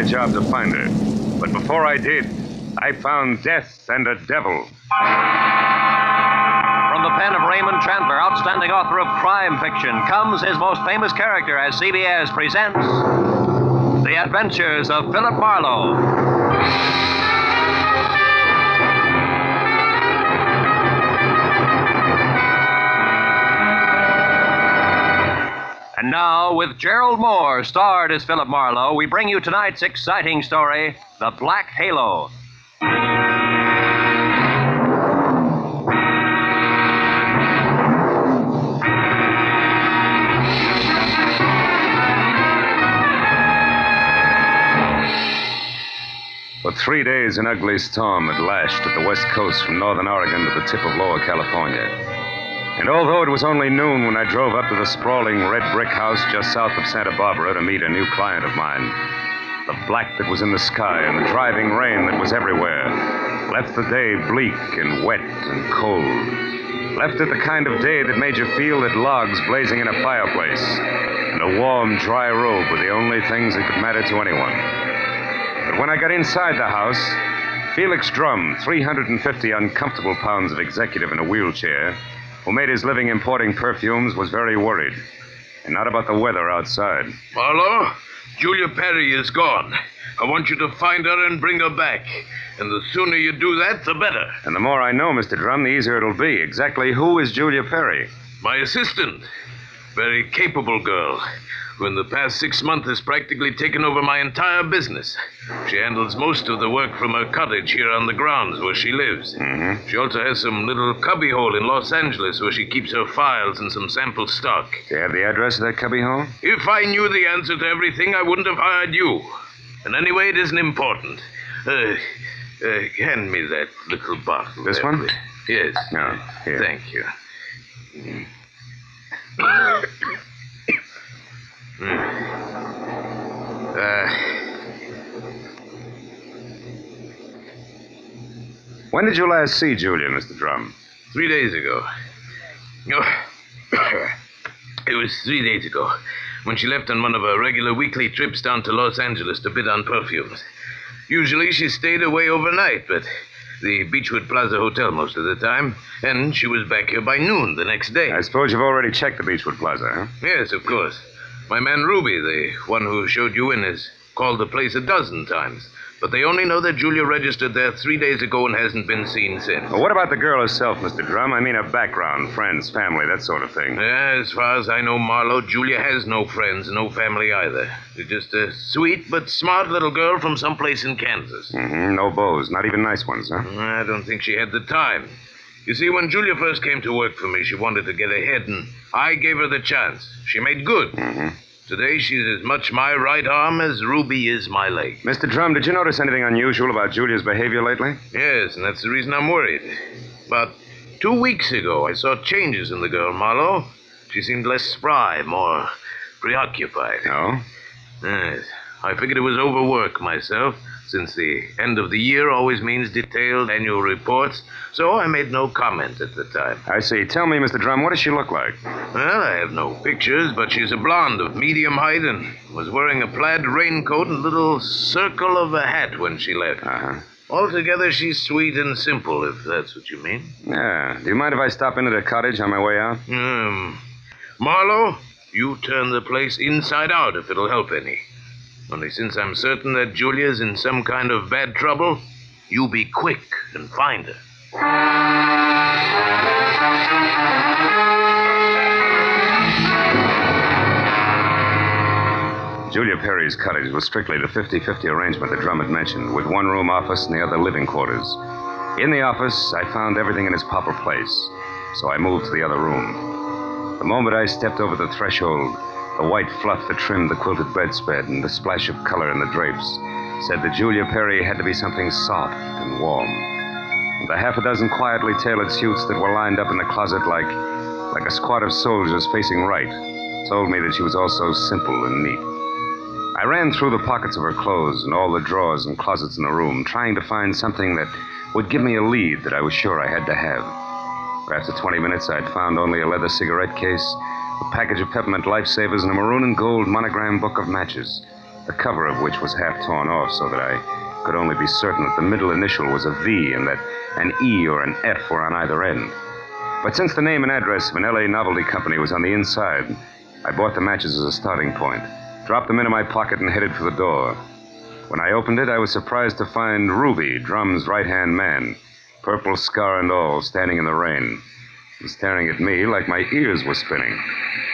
job to find her. But before I did, I found death and a devil. From the pen of Raymond Chandler, outstanding author of crime fiction, comes his most famous character as CBS presents The Adventures of Philip Marlowe. And now, with Gerald Mohr, starred as Philip Marlowe, we bring you tonight's exciting story, The Black Halo. For 3 days, an ugly storm had lashed at the west coast from northern Oregon to the tip of lower California. And although it was only noon when I drove up to the sprawling red brick house just south of Santa Barbara to meet a new client of mine, the black that was in the sky and the driving rain that was everywhere left the day bleak and wet and cold. Left it the kind of day that made you feel that logs blazing in a fireplace and a warm, dry robe were the only things that could matter to anyone. But when I got inside the house, Felix Drum, 350 uncomfortable pounds of executive in a wheelchair, who made his living importing perfumes, was very worried. And not about the weather outside. Marlowe, Julia Perry is gone. I want you to find her and bring her back. And the sooner you do that, the better. And the more I know, Mr. Drum, the easier it'll be. Exactly who is Julia Perry? My assistant. Very capable girl, who in the past 6 months has practically taken over my entire business. She handles most of the work from her cottage here on the grounds where she lives. Mm-hmm. She also has some little cubbyhole in Los Angeles where she keeps her files and some sample stock. Do you have the address of that cubbyhole? If I knew the answer to everything, I wouldn't have hired you. And anyway, it isn't important. Hand me that little bottle. This there, one? please. Yes. No, here. Thank you. When did you last see Julia, Mr. Drum? 3 days ago. It was 3 days ago, when she left on one of her regular weekly trips down to Los Angeles to bid on perfumes. Usually she stayed away overnight, but the Beechwood Plaza Hotel most of the time, and she was back here by noon the next day. I suppose you've already checked the Beechwood Plaza, huh? Yes, of course. My man Ruby, the one who showed you in, has called the place a dozen times. But they only know that Julia registered there 3 days ago and hasn't been seen since. Well, what about the girl herself, Mr. Drum? I mean her background, friends, family, that sort of thing. As far as I know, Marlowe, Julia has no friends, no family either. She's just a sweet but smart little girl from someplace in Kansas. Mm-hmm. No beaux, not even nice ones, huh? I don't think she had the time. You see, when Julia first came to work for me, she wanted to get ahead, and I gave her the chance. She made good. Mm-hmm. Today, she's as much my right arm as Ruby is my leg. Mr. Drum, did you notice anything unusual about Julia's behavior lately? Yes, and that's the reason I'm worried. About 2 weeks ago, I saw changes in the girl, Marlowe. She seemed less spry, more preoccupied. No? Yes. I figured it was overwork myself, since the end of the year always means detailed annual reports, so I made no comment at the time. I see. Tell me, Mr. Drum, what does she look like? Well, I have no pictures, but she's a blonde of medium height and was wearing a plaid raincoat and a little circle of a hat when she left. Uh-huh. Altogether, she's sweet and simple, if that's what you mean. Yeah. Do you mind if I stop into the cottage on my way out? Marlowe, you turn the place inside out if it'll help any. Only since I'm certain that Julia's in some kind of bad trouble, you be quick and find her. Julia Perry's cottage was strictly the 50-50 arrangement that Drum had mentioned, with one-room office and the other living quarters. In the office, I found everything in its proper place, so I moved to the other room. The moment I stepped over the threshold, the white fluff that trimmed the quilted bedspread and the splash of color in the drapes said that Julia Perry had to be something soft and warm. And the half a dozen quietly tailored suits that were lined up in the closet like a squad of soldiers facing right told me that she was also simple and neat. I ran through the pockets of her clothes and all the drawers and closets in the room, trying to find something that would give me a lead that I was sure I had to have. But after 20 minutes, I'd found only a leather cigarette case, a package of peppermint lifesavers, and a maroon and gold monogram book of matches. the cover of which was half torn off so that I could only be certain that the middle initial was a V and that an E or an F were on either end. But since the name and address of an L.A. novelty company was on the inside, I bought the matches as a starting point, dropped them into my pocket, and headed for the door. When I opened it, I was surprised to find Ruby, Drum's right-hand man, purple scar and all, standing in the rain, and staring at me like my ears were spinning.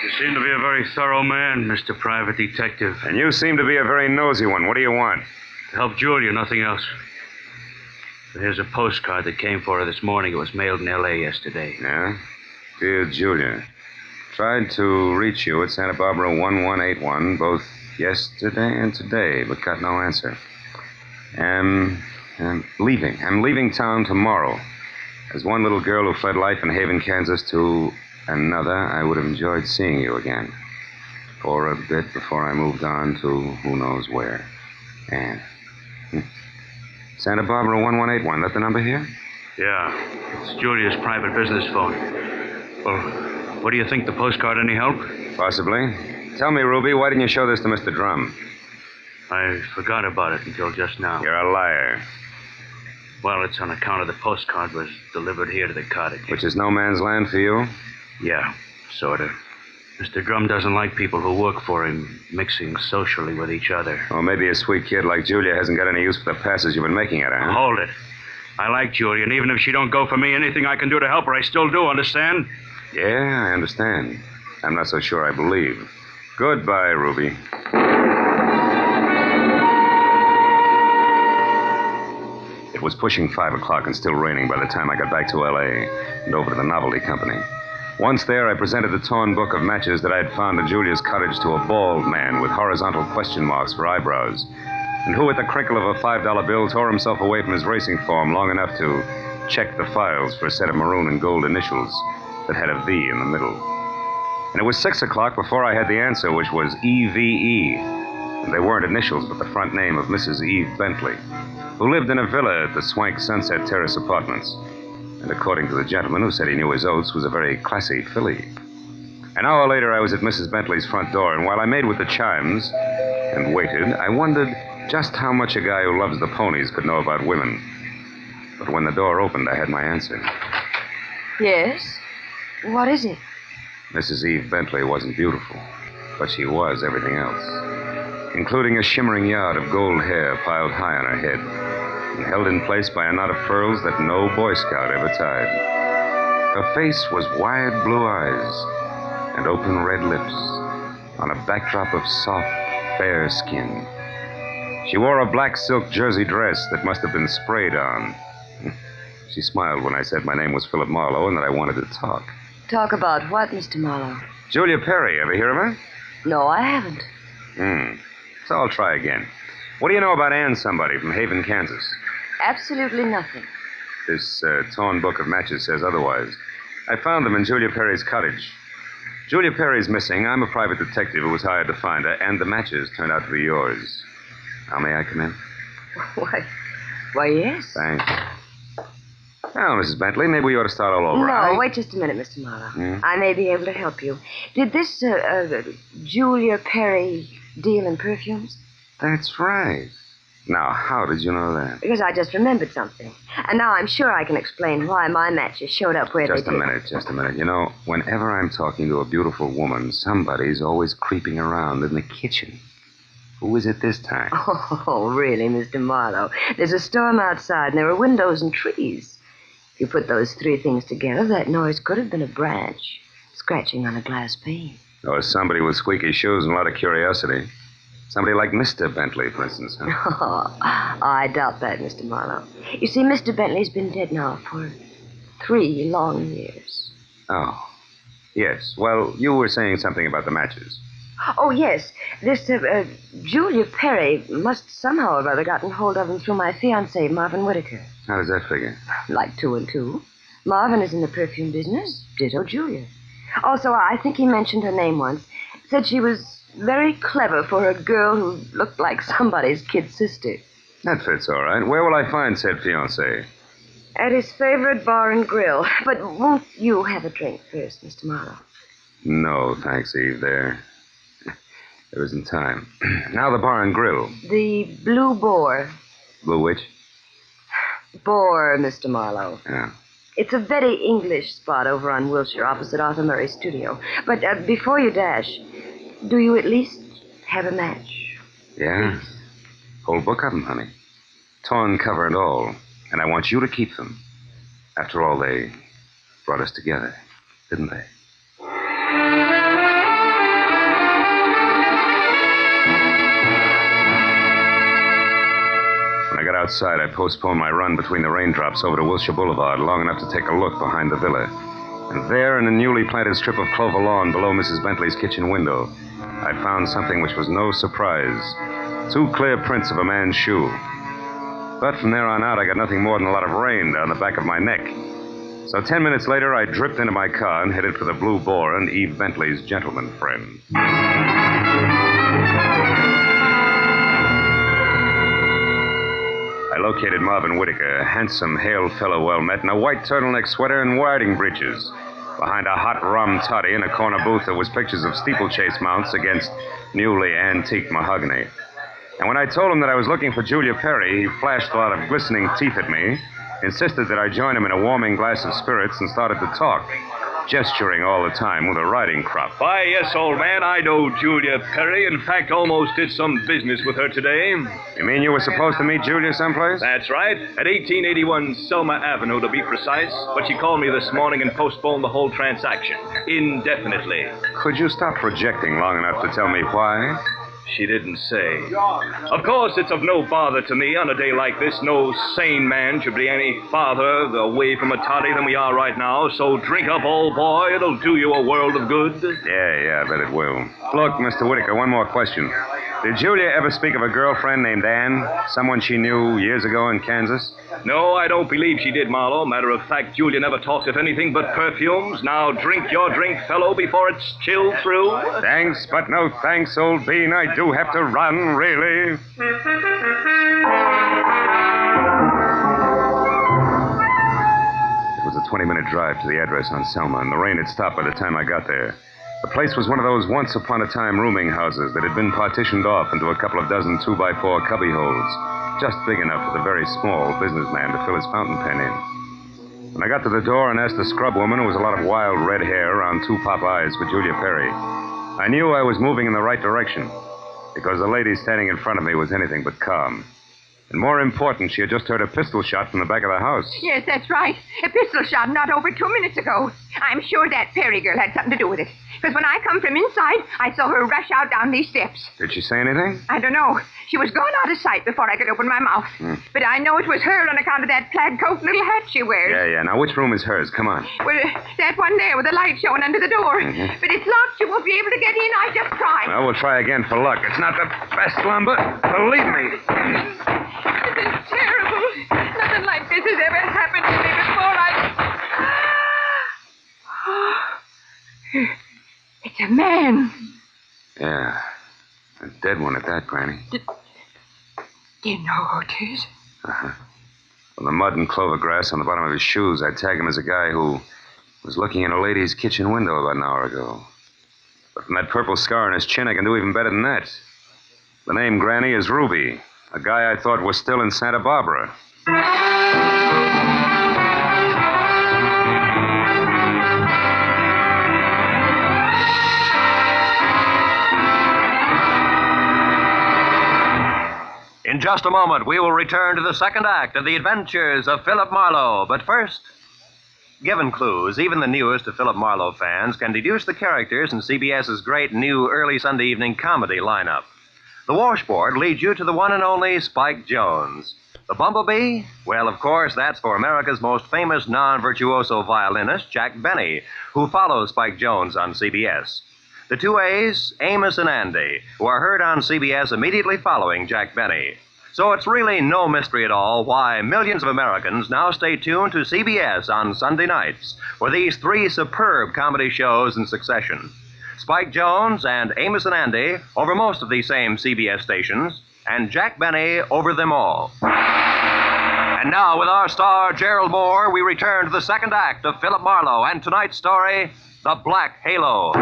You seem to be a very thorough man, Mr. Private Detective. And you seem to be a very nosy one. What do you want? To help Julia, nothing else. But here's a postcard that came for her this morning. It was mailed in L.A. yesterday. Yeah? Dear Julia, tried to reach you at Santa Barbara 1181, both yesterday and today, but got no answer. I'm leaving. I'm leaving town tomorrow. As one little girl who fled life in Haven, Kansas to another, I would have enjoyed seeing you again. For a bit before I moved on to who knows where. And Santa Barbara 1181, that the number here? Yeah, it's Julia's private business phone. Well, what do you think, the postcard any help? Possibly. Tell me, Ruby, why didn't you show this to Mr. Drum? I forgot about it until just now. You're a liar. Well, it's on account of the postcard was delivered here to the cottage. Which is no man's land for you? Yeah, sort of. Mr. Drum doesn't like people who work for him mixing socially with each other. Well, maybe a sweet kid like Julia hasn't got any use for the passes you've been making at her, huh? Hold it. I like Julia, and even if she don't go for me, anything I can do to help her, I still do, understand? Yeah, I understand. I'm not so sure I believe. Goodbye, Ruby. It was pushing 5 o'clock and still raining by the time I got back to L.A. and over to the novelty company. Once there, I presented the torn book of matches that I had found at Julia's cottage to a bald man with horizontal question marks for eyebrows, and who, at the crinkle of a $5 bill, tore himself away from his racing form long enough to check the files for a set of maroon and gold initials that had a V in the middle. And it was 6 o'clock before I had the answer, which was EVE. And they weren't initials, but the front name of Mrs. Eve Bentley, who lived in a villa at the swank Sunset Terrace Apartments. And according to the gentleman who said he knew his oats, was a very classy filly. An hour later, I was at Mrs. Bentley's front door, and while I made with the chimes and waited, I wondered just how much a guy who loves the ponies could know about women. But when the door opened, I had my answer. Yes? What is it? Mrs. Eve Bentley wasn't beautiful, but she was everything else, including a shimmering yard of gold hair piled high on her head and held in place by a knot of pearls that no Boy Scout ever tied. Her face was wide blue eyes and open red lips on a backdrop of soft, fair skin. She wore a black silk jersey dress that must have been sprayed on. She smiled when I said my name was Philip Marlowe and that I wanted to talk. Talk about what, Mr. Marlowe? Julia Perry, ever hear of her? No, I haven't. So I'll try again. What do you know about Ann somebody from Haven, Kansas? Absolutely nothing. This torn book of matches says otherwise. I found them in Julia Perry's cottage. Julia Perry's missing. I'm a private detective who was hired to find her, and the matches turned out to be yours. Now, may I come in? Why, yes. Thanks. Now, Mrs. Bentley, maybe we ought to start all over. No, wait just a minute, Mr. Marlowe. I may be able to help you. Did this Julia Perry deal in perfumes? That's right. Now, how did you know that? Because I just remembered something. And now I'm sure I can explain why my matches showed up where they did. Just a minute. You know, whenever I'm talking to a beautiful woman, somebody's always creeping around in the kitchen. Who is it this time? Oh, really, Mr. Marlowe? There's a storm outside, and there are windows and trees. If you put those three things together, that noise could have been a branch scratching on a glass pane. Or somebody with squeaky shoes and a lot of curiosity. Somebody like Mr. Bentley, for instance. Huh? Oh, I doubt that, Mr. Marlowe. You see, Mr. Bentley's been dead now for 3 long years. Oh, yes. Well, you were saying something about the matches. Oh, yes. This Julia Perry must somehow or other gotten hold of him through my fiancé, Marvin Whitaker. How does that figure? Like 2 and 2. Marvin is in the perfume business. Ditto Julia. Also, I think he mentioned her name once. Said she was very clever for a girl who looked like somebody's kid sister. That fits all right. Where will I find said fiancé? At his favorite bar and grill. But won't you have a drink first, Mr. Marlowe? No, thanks, Eve. There isn't time. Now the bar and grill. The Blue Boar. Blue which? Boar, Mr. Marlowe. Yeah. It's a very English spot over on Wilshire, opposite Arthur Murray's studio. But before you dash, do you at least have a match? Yeah? Whole book of them, honey. Torn cover and all. And I want you to keep them. After all, they brought us together, didn't they? When I got outside, I postponed my run between the raindrops over to Wilshire Boulevard long enough to take a look behind the villa. And there, in a newly planted strip of clover lawn below Mrs. Bentley's kitchen window, I found something which was no surprise. 2 clear prints of a man's shoe. But from there on out, I got nothing more than a lot of rain down the back of my neck. So 10 minutes later, I dripped into my car and headed for the Blue Boar and Eve Bentley's gentleman friend. I located Marvin Whitaker, a handsome, hale fellow well met, in a white turtleneck sweater and riding breeches. Behind a hot rum toddy in a corner booth, there was pictures of steeplechase mounts against newly antique mahogany. And when I told him that I was looking for Julia Perry, he flashed a lot of glistening teeth at me, insisted that I join him in a warming glass of spirits, and started to talk, gesturing all the time with a riding crop. Why, yes, old man, I know Julia Perry. In fact, almost did some business with her today. You mean you were supposed to meet Julia someplace? That's right. At 1881 Selma Avenue, to be precise. But she called me this morning and postponed the whole transaction. Indefinitely. Could you stop projecting long enough to tell me why? She didn't say. Of course, it's of no bother to me on a day like this. No sane man should be any farther away from a toddy than we are right now. So drink up, old boy. It'll do you a world of good. Yeah, I bet it will. Look, Mr. Whitaker, one more question. Did Julia ever speak of a girlfriend named Anne? Someone she knew years ago in Kansas? No, I don't believe she did, Marlowe. Matter of fact, Julia never talked of anything but perfumes. Now drink your drink, fellow, before it's chilled through. Thanks, but no thanks, old bean. I do have to run, really. It was a 20-minute drive to the address on Selma, and the rain had stopped by the time I got there. The place was one of those once-upon-a-time rooming houses that had been partitioned off into a couple of dozen 2x4 cubbyholes, just big enough for the very small businessman to fill his fountain pen in. When I got to the door and asked the scrub woman, who was a lot of wild red hair around 2 pop eyes, for Julia Perry, I knew I was moving in the right direction, because the lady standing in front of me was anything but calm. And more important, she had just heard a pistol shot from the back of the house. Yes, that's right. A pistol shot not over 2 minutes ago. I'm sure that Perry girl had something to do with it. Because when I come from inside, I saw her rush out down these steps. Did she say anything? I don't know. She was gone out of sight before I could open my mouth. But I know it was her on account of that plaid coat and little hat she wears. Yeah. Now, which room is hers? Come on. Well, that one there with the light showing under the door. But it's locked. You won't be able to get in. I just tried. Well, we'll try again for luck. It's not the best lumber. Believe me. This is terrible. Nothing like this has ever happened to me before. It's a man. Yeah. A dead one at that, Granny. Do you know who it is? Uh-huh. Well, the mud and clover grass on the bottom of his shoes, I'd tag him as a guy who was looking in a lady's kitchen window about an hour ago. But from that purple scar on his chin, I can do even better than that. The name, Granny, is Ruby, a guy I thought was still in Santa Barbara. In just a moment, we will return to the second act of The Adventures of Philip Marlowe. But first, given clues, even the newest of Philip Marlowe fans can deduce the characters in CBS's great new early Sunday evening comedy lineup. The washboard leads you to the one and only Spike Jones. The bumblebee? Well, of course, that's for America's most famous non-virtuoso violinist, Jack Benny, who follows Spike Jones on CBS. The 2 A's, Amos and Andy, who are heard on CBS immediately following Jack Benny. So it's really no mystery at all why millions of Americans now stay tuned to CBS on Sunday nights for these 3 superb comedy shows in succession. Spike Jones and Amos and Andy over most of these same CBS stations, and Jack Benny over them all. And now, with our star, Gerald Mohr, we return to the second act of Philip Marlowe and tonight's story, The Black Halo.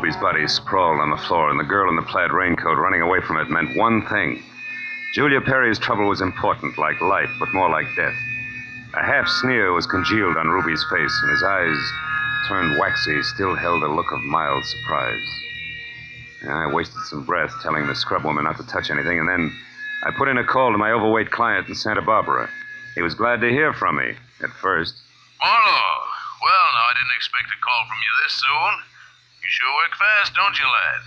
Ruby's body sprawled on the floor, and the girl in the plaid raincoat running away from it meant one thing. Julia Perry's trouble was important, like life, but more like death. A half sneer was congealed on Ruby's face, and his eyes, turned waxy, still held a look of mild surprise. I wasted some breath telling the scrub woman not to touch anything, and then I put in a call to my overweight client in Santa Barbara. He was glad to hear from me, at first. Marlowe. Well, now, I didn't expect a call from you this soon. You sure work fast, don't you, lad?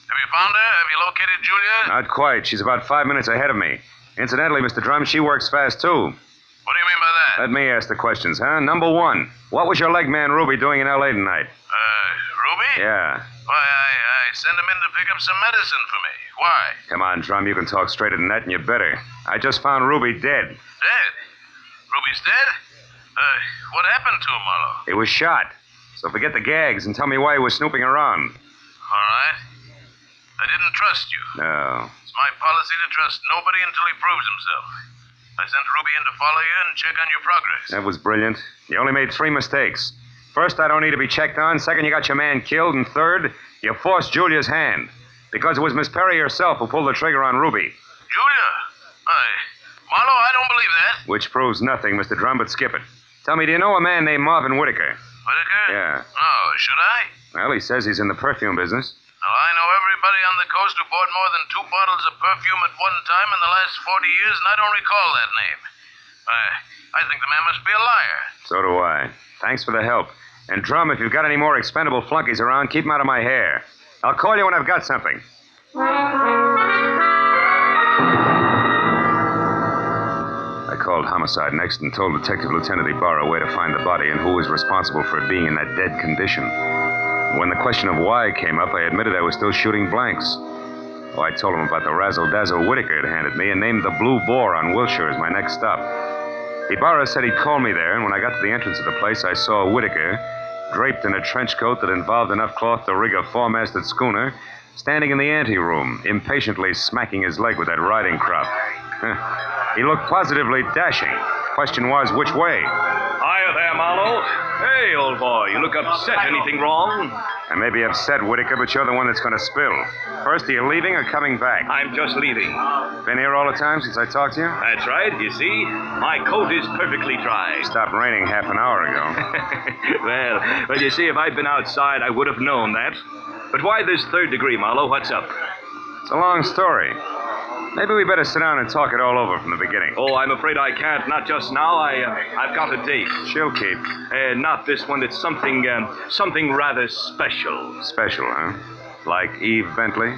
Have you found her? Have you located Julia? Not quite. She's about 5 minutes ahead of me. Incidentally, Mr. Drum, she works fast, too. What do you mean by that? Let me ask the questions, huh? Number one, what was your leg man Ruby doing in L.A. tonight? Ruby? Yeah. Why, I sent him in to pick up some medicine for me. Why? Come on, Drum, you can talk straighter than that, and you better. I just found Ruby dead. Dead? Ruby's dead? What happened to him, Marlowe? He was shot. So forget the gags and tell me why he was snooping around. All right. I didn't trust you. No. It's my policy to trust nobody until he proves himself. I sent Ruby in to follow you and check on your progress. That was brilliant. You only made 3 mistakes. First, I don't need to be checked on. Second, you got your man killed. And third, you forced Julia's hand. Because it was Miss Perry herself who pulled the trigger on Ruby. Julia? Marlowe, I don't believe that. Which proves nothing, Mr. Drum, but skip it. Tell me, do you know a man named Marvin Whitaker? Whitaker? Yeah. Oh, should I? Well, he says he's in the perfume business. Well, I know everybody on the coast who bought more than 2 bottles of perfume at one time in the last 40 years, and I don't recall that name. I think the man must be a liar. So do I. Thanks for the help. And Drum, if you've got any more expendable flunkies around, keep them out of my hair. I'll call you when I've got something. I called homicide next and told Detective Lieutenant Ibarra where to find the body and who was responsible for it being in that dead condition. When the question of why came up, I admitted I was still shooting blanks. Oh, I told him about the razzle-dazzle Whitaker had handed me and named the Blue Boar on Wilshire as my next stop. Ibarra said he'd call me there, and when I got to the entrance of the place, I saw Whitaker, draped in a trench coat that involved enough cloth to rig a 4-masted schooner, standing in the anteroom, impatiently smacking his leg with that riding crop. He looked positively dashing. Question was, which way? Hiya there, Marlowe. Hey, old boy, you look upset. Anything wrong? I may be upset, Whitaker, but you're the one that's going to spill. First, are you leaving or coming back? I'm just leaving. Been here all the time since I talked to you? That's right, you see. My coat is perfectly dry. It stopped raining half an hour ago. Well, you see, if I'd been outside, I would have known that. But why this 3rd degree, Marlowe? What's up? It's a long story. Maybe we better sit down and talk it all over from the beginning. Oh, I'm afraid I can't. Not just now. I've got a date. She'll keep. Not this one. It's something rather special. Special, huh? Like Eve Bentley?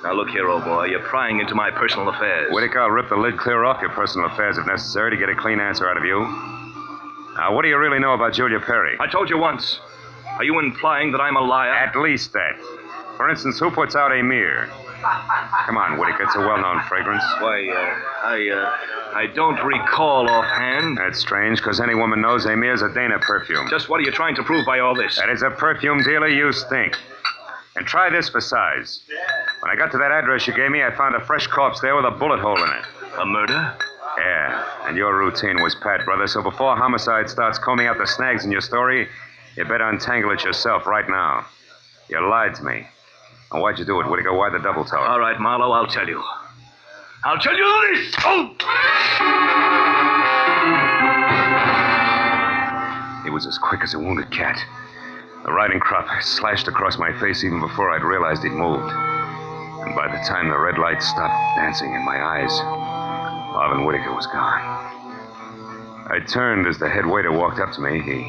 Now, look here, old boy. You're prying into my personal affairs. Whitaker, I'll rip the lid clear off your personal affairs if necessary to get a clean answer out of you. Now, what do you really know about Julia Perry? I told you once. Are you implying that I'm a liar? At least that. For instance, who puts out Amir? Come on, Whitaker. It's a well-known fragrance. Why, I don't recall offhand. That's strange, because any woman knows Amir's a Dana perfume. Just what are you trying to prove by all this? That as a perfume dealer, you stink. And try this for size. When I got to that address you gave me, I found a fresh corpse there with a bullet hole in it. A murder? Yeah, and your routine was pat, brother, so before homicide starts combing out the snags in your story, you better untangle it yourself right now. You lied to me. And why'd you do it, Whitaker? Why the double talk? All right, Marlowe, I'll tell you. I'll tell you this! Oh! He was as quick as a wounded cat. The riding crop slashed across my face even before I'd realized he'd moved. And by the time the red light stopped dancing in my eyes, Marvin Whitaker was gone. I turned as the head waiter walked up to me. He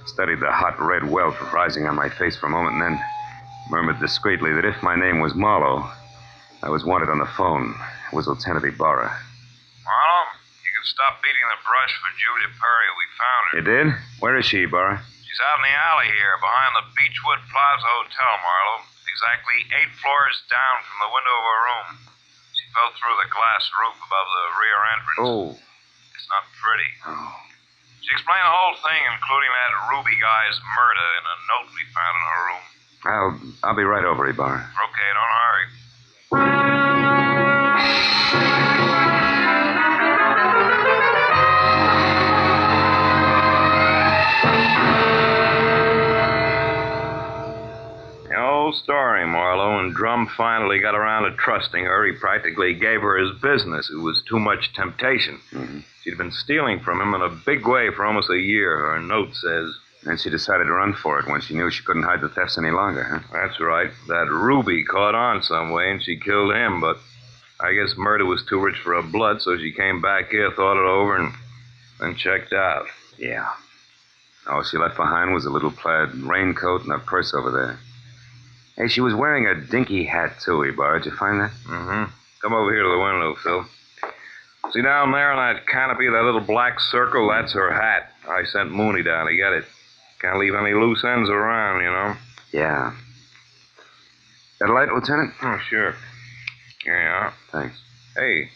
studied the hot red welt rising on my face for a moment and then murmured discreetly that if my name was Marlowe, I was wanted on the phone. It was Lieutenant Ibarra. Marlowe, you can stop beating the brush for Julia Perry. We found her. You did? Where is she, Ibarra? She's out in the alley here, behind the Beechwood Plaza Hotel, Marlowe. Exactly 8 floors down from the window of her room. She fell through the glass roof above the rear entrance. Oh. It's not pretty. Oh. She explained the whole thing, including that Ruby guy's murder, in a note we found in her room. I'll be right over, Ibarra. Okay, don't hurry. Drum finally got around to trusting her, he practically gave her his business. It was too much temptation. Mm-hmm. She'd been stealing from him in a big way for almost a year, her note says. And she decided to run for it when she knew she couldn't hide the thefts any longer, huh? That's right. That Ruby caught on some way, and she killed him, but I guess murder was too rich for her blood, so she came back here, thought it over, and then checked out. Yeah. All she left behind was a little plaid raincoat and a purse over there. Hey, she was wearing a dinky hat, too, Ibarra. Did you find that? Mm-hmm. Come over here to the window, Phil. See down there on that canopy, that little black circle? That's her hat. I sent Mooney down to get it. Can't leave any loose ends around, you know. Yeah. That light, Lieutenant? Oh, sure. Here you are. Thanks. Hey,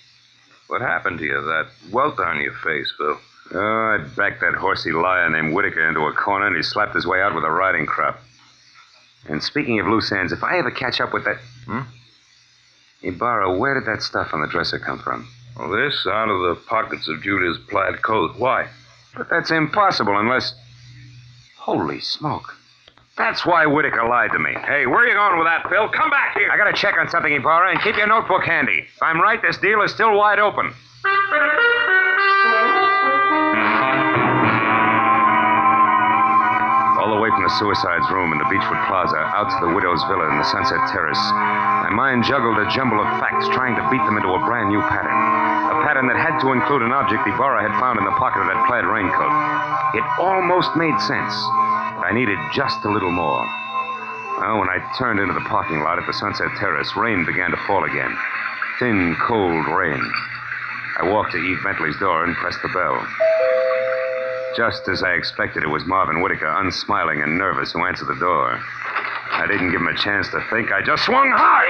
what happened to you? That welt on your face, Phil. Oh, I backed that horsey liar named Whitaker into a corner, and he slapped his way out with a riding crop. And speaking of loose ends, if I ever catch up with that... Ibarra, where did that stuff on the dresser come from? Well, this out of the pockets of Julia's plaid coat. Why? But that's impossible unless... Holy smoke. That's why Whitaker lied to me. Hey, where are you going with that, Phil? Come back here. I gotta check on something, Ibarra, and keep your notebook handy. If I'm right, this deal is still wide open. All the way from the suicide's room in the Beechwood Plaza out to the widow's villa in the Sunset Terrace, my mind juggled a jumble of facts, trying to beat them into a brand new pattern. A pattern that had to include an object Ibarra had found in the pocket of that plaid raincoat. It almost made sense, but I needed just a little more. Well, when I turned into the parking lot at the Sunset Terrace, rain began to fall again. Thin, cold rain. I walked to Eve Bentley's door and pressed the bell. Just as I expected, it was Marvin Whitaker, unsmiling and nervous, who answered the door. I didn't give him a chance to think. I just swung hard.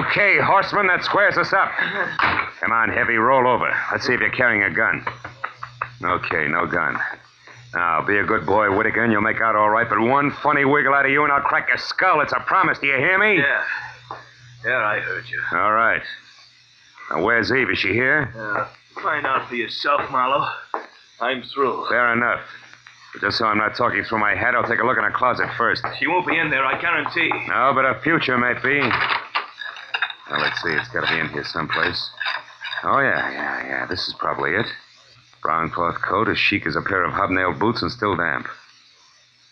Okay, horseman, that squares us up. Come on, Heavy, roll over. Let's see if you're carrying a gun. Okay, no gun. Now, be a good boy, Whitaker, and you'll make out all right, but one funny wiggle out of you and I'll crack your skull. It's a promise. Do you hear me? Yeah, I heard you. All right. Now, where's Eve? Is she here? Find out for yourself, Marlowe. I'm through. Fair enough. But just so I'm not talking through my head, I'll take a look in her closet first. She won't be in there, I guarantee. No, but her future may be. Now, let's see. It's got to be in here someplace. Oh, yeah. This is probably it. Brown cloth coat, as chic as a pair of hobnailed boots and still damp.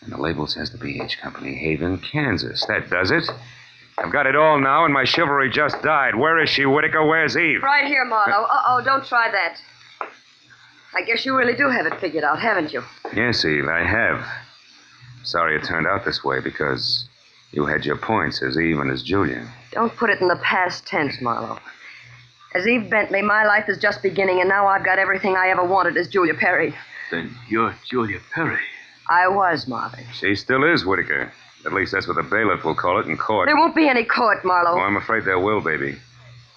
And the label says the B.H. Company, Haven, Kansas. That does it. I've got it all now, and my chivalry just died. Where is she, Whitaker? Where's Eve? Right here, Marlowe. Uh-oh, don't try that. I guess you really do have it figured out, haven't you? Yes, Eve, I have. Sorry it turned out this way, because you had your points as Eve and as Julia. Don't put it in the past tense, Marlowe. As Eve Bentley, my life is just beginning, and now I've got everything I ever wanted as Julia Perry. Then you're Julia Perry. I was, Marvin. She still is, Whitaker. At least that's what the bailiff will call it in court. There won't be any court, Marlowe. Oh, I'm afraid there will, baby.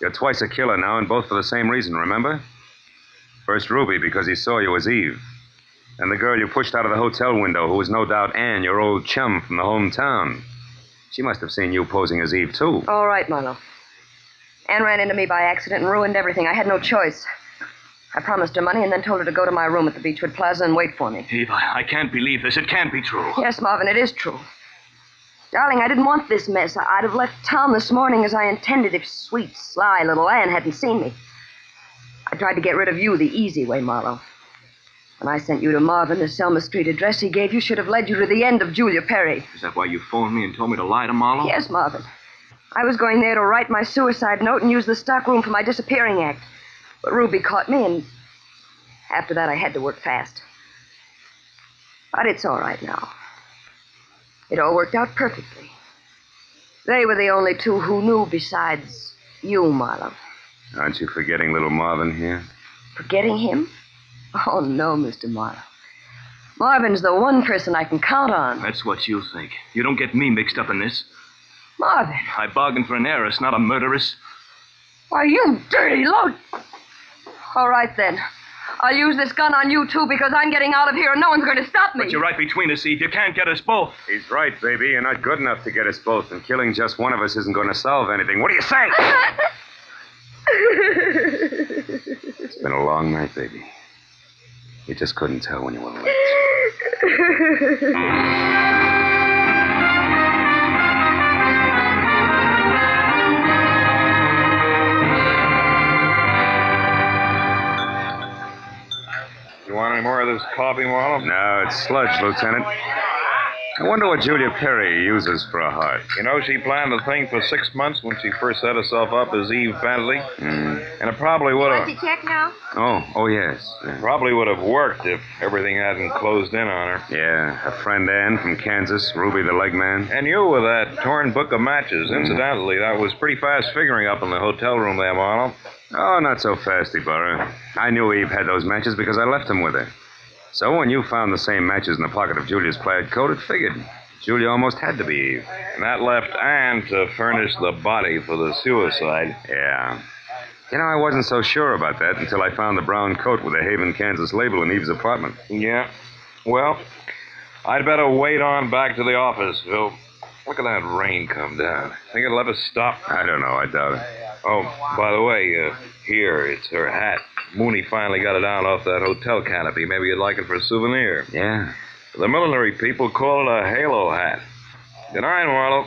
You're twice a killer now, and both for the same reason, remember? First Ruby, because he saw you as Eve. And the girl you pushed out of the hotel window, who was no doubt Anne, your old chum from the hometown. She must have seen you posing as Eve, too. All right, Marlowe. Anne ran into me by accident and ruined everything. I had no choice. I promised her money and then told her to go to my room at the Beechwood Plaza and wait for me. Eve, I can't believe this. It can't be true. Yes, Marvin, it is true. Darling, I didn't want this mess. I'd have left town this morning as I intended if sweet, sly little Anne hadn't seen me. I tried to get rid of you the easy way, Marlowe. When I sent you to Marvin, the Selma Street address he gave you should have led you to the end of Julia Perry. Is that why you phoned me and told me to lie to Marlowe? Yes, Marvin. I was going there to write my suicide note and use the stockroom for my disappearing act. But Ruby caught me, and after that I had to work fast. But it's all right now. It all worked out perfectly. They were the only two who knew besides you, Marlowe. Aren't you forgetting little Marvin here? Forgetting him? Oh, no, Mr. Marlowe. Marvin's the one person I can count on. That's what you think. You don't get me mixed up in this. Marvin. I bargained for an heiress, not a murderess. Why, you dirty load. All right, then. I'll use this gun on you, too, because I'm getting out of here and no one's going to stop me. But you're right between us, Eve. You can't get us both. He's right, baby. You're not good enough to get us both, and killing just one of us isn't going to solve anything. What do you say? It's been a long night, baby. You just couldn't tell when you were late. this coffee, Marlowe? No, it's sludge, Lieutenant. I wonder what Julia Perry uses for a heart. You know, she planned the thing for 6 months when she first set herself up as Eve Bentley. And it probably would have... Want to check now? Oh, yes. Probably would have worked if everything hadn't closed in on her. Yeah, her friend Ann from Kansas, Ruby the leg man. And you with that torn book of matches. Incidentally, that was pretty fast figuring up in the hotel room there, Marlowe. Oh, not so fast, Ibarra. I knew Eve had those matches because I left them with her. So when you found the same matches in the pocket of Julia's plaid coat, it figured. Julia almost had to be Eve. And that left Ann to furnish the body for the suicide. Yeah. You know, I wasn't so sure about that until I found the brown coat with the Haven, Kansas label in Eve's apartment. Yeah. Well, I'd better wait on back to the office, Phil. Look at that rain come down. Think it'll ever stop? I don't know. I doubt it. Oh, by the way, here, it's her hat. Mooney finally got it down off that hotel canopy. Maybe you'd like it for a souvenir. Yeah. The millinery people call it a halo hat. Good night, Marlowe.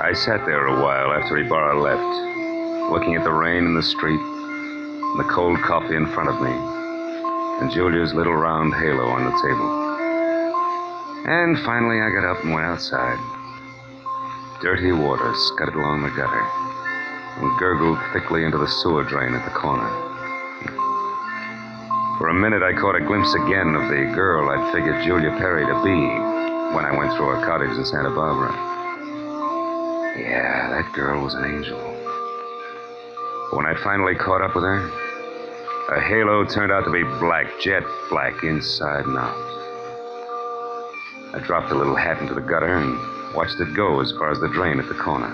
I sat there a while after Ibarra left, looking at the rain in the street, and the cold coffee in front of me, and Julia's little round halo on the table. And finally I got up and went outside. Dirty water scudded along the gutter and gurgled thickly into the sewer drain at the corner. For a minute I caught a glimpse again of the girl I'd figured Julia Perry to be when I went through her cottage in Santa Barbara. Yeah, that girl was an angel. But when I finally caught up with her, her halo turned out to be black, jet black, inside and out. I dropped the little hat into the gutter and watched it go as far as the drain at the corner.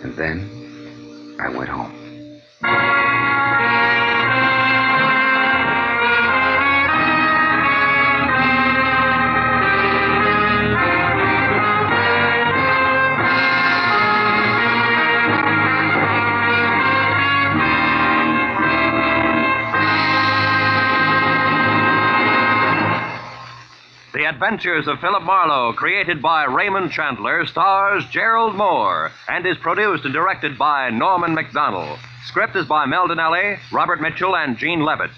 And then I went home. The Adventures of Philip Marlowe, created by Raymond Chandler, stars Gerald Mohr, and is produced and directed by Norman MacDonald. Script is by Mel Donnelly, Robert Mitchell, and Gene Levitt.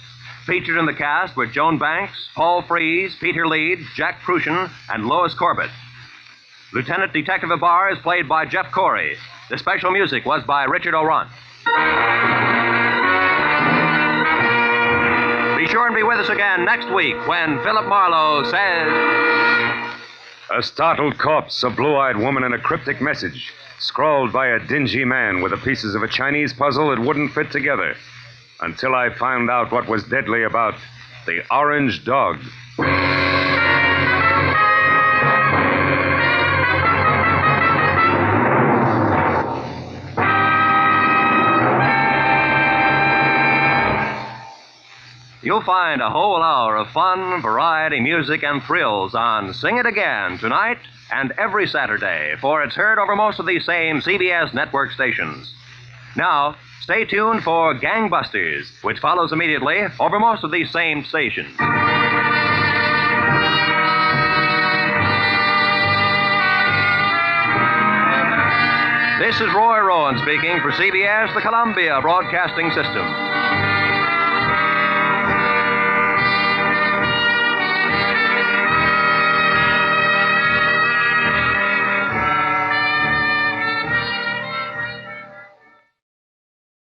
Featured in the cast were Joan Banks, Paul Frees, Peter Leeds, Jack Prussian, and Lois Corbett. Lieutenant Detective Ibarra is played by Jeff Corey. The special music was by Richard O'Runt. Be sure and be with us again next week when Philip Marlowe says... A startled corpse, a blue-eyed woman, and a cryptic message, scrawled by a dingy man with the pieces of a Chinese puzzle that wouldn't fit together, until I found out what was deadly about the orange dog. You'll find a whole hour of fun, variety, music, and thrills on Sing It Again tonight and every Saturday, for it's heard over most of these same CBS network stations. Now, stay tuned for Gangbusters, which follows immediately over most of these same stations. This is Roy Rowan speaking for CBS, the Columbia Broadcasting System.